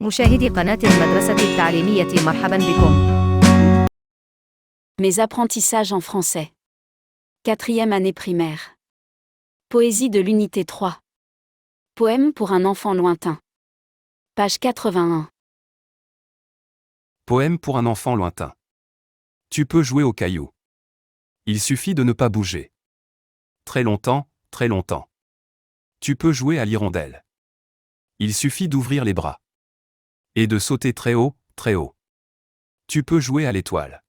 مشاهدي قناة المدرسة التعليمية مرحبا بكم. Mes apprentissages en français. 4e année primaire. Poésie de l'unité 3. Poème pour un enfant lointain. Page 81. Poème pour un enfant lointain. Tu peux jouer au caillou. Il suffit de ne pas bouger. Très longtemps, très longtemps. Tu peux jouer à l'hirondelle. Il suffit d'ouvrir les bras. Et de sauter très haut, très haut. Tu peux jouer à l'étoile.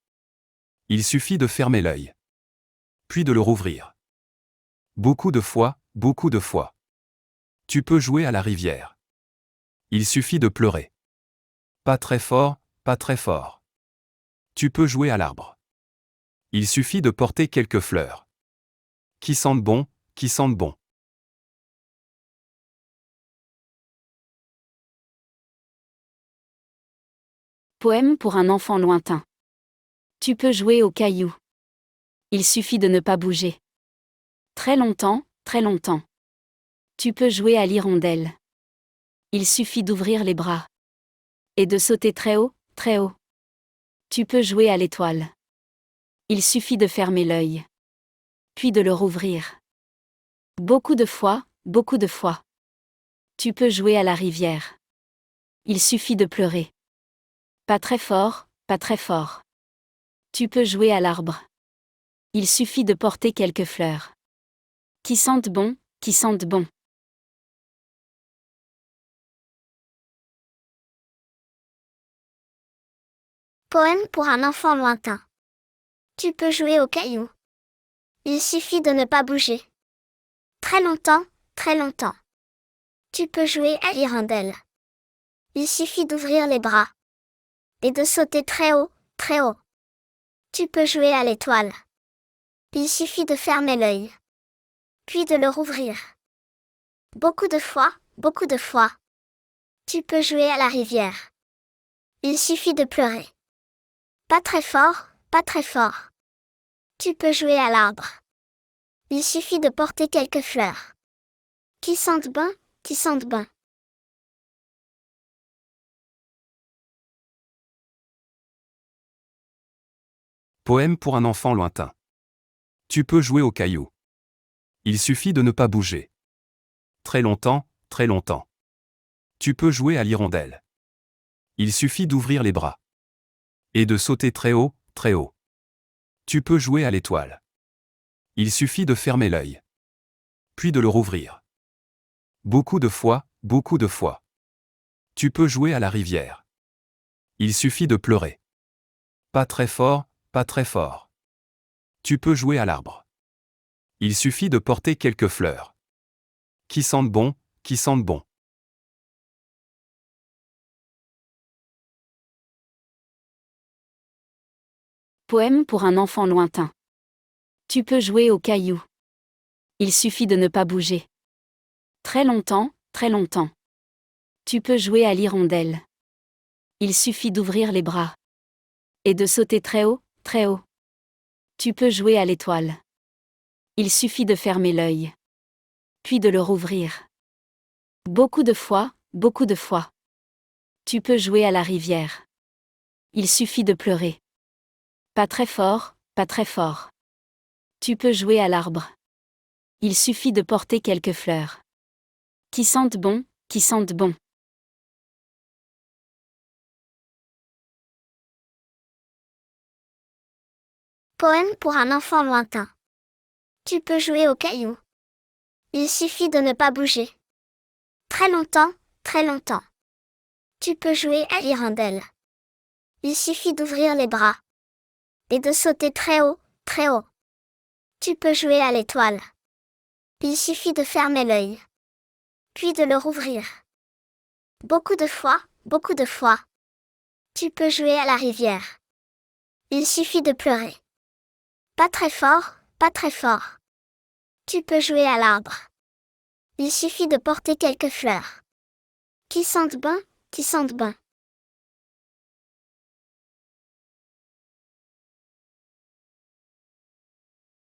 Il suffit de fermer l'œil. Puis de le rouvrir. Beaucoup de fois, beaucoup de fois. Tu peux jouer à la rivière. Il suffit de pleurer. Pas très fort, pas très fort. Tu peux jouer à l'arbre. Il suffit de porter quelques fleurs. Qui sentent bon, qui sentent bon. Poème pour un enfant lointain. Tu peux jouer au caillou. Il suffit de ne pas bouger. Très longtemps, très longtemps. Tu peux jouer à l'hirondelle. Il suffit d'ouvrir les bras. Et de sauter très haut, très haut. Tu peux jouer à l'étoile. Il suffit de fermer l'œil. Puis de le rouvrir. Beaucoup de fois, beaucoup de fois. Tu peux jouer à la rivière. Il suffit de pleurer. Pas très fort, pas très fort. Tu peux jouer à l'arbre. Il suffit de porter quelques fleurs. Qui sentent bon, qui sentent bon. Poème pour un enfant lointain. Tu peux jouer au caillou. Il suffit de ne pas bouger. Très longtemps, très longtemps. Tu peux jouer à l'hirondelle. Il suffit d'ouvrir les bras. Et de sauter très haut, très haut. Tu peux jouer à l'étoile. Il suffit de fermer l'œil. Puis de le rouvrir. Beaucoup de fois, beaucoup de fois. Tu peux jouer à la rivière. Il suffit de pleurer. Pas très fort, pas très fort. Tu peux jouer à l'arbre. Il suffit de porter quelques fleurs. Qui sentent bon, qui sentent bon. Poème pour un enfant lointain. Tu peux jouer au caillou. Il suffit de ne pas bouger. Très longtemps, très longtemps. Tu peux jouer à l'hirondelle. Il suffit d'ouvrir les bras. Et de sauter très haut, très haut. Tu peux jouer à l'étoile. Il suffit de fermer l'œil. Puis de le rouvrir. Beaucoup de fois, beaucoup de fois. Tu peux jouer à la rivière. Il suffit de pleurer. Pas très fort, pas très fort. Tu peux jouer à l'arbre. Il suffit de porter quelques fleurs. Qui sentent bon, qui sentent bon. Poème pour un enfant lointain. Tu peux jouer au caillou. Il suffit de ne pas bouger. Très longtemps, très longtemps. Tu peux jouer à l'hirondelle. Il suffit d'ouvrir les bras. Et de sauter très haut, très haut. Tu peux jouer à l'étoile. Il suffit de fermer l'œil. Puis de le rouvrir. Beaucoup de fois, beaucoup de fois. Tu peux jouer à la rivière. Il suffit de pleurer. Pas très fort, pas très fort. Tu peux jouer à l'arbre. Il suffit de porter quelques fleurs. Qui sentent bon, qui sentent bon. Poème pour un enfant lointain. Tu peux jouer au caillou. Il suffit de ne pas bouger. Très longtemps, très longtemps. Tu peux jouer à l'hirondelle. Il suffit d'ouvrir les bras. Et de sauter très haut, très haut. Tu peux jouer à l'étoile. Il suffit de fermer l'œil. Puis de le rouvrir. Beaucoup de fois, beaucoup de fois. Tu peux jouer à la rivière. Il suffit de pleurer. Pas très fort, pas très fort. Tu peux jouer à l'arbre. Il suffit de porter quelques fleurs. Qui sentent bon, qui sentent bon.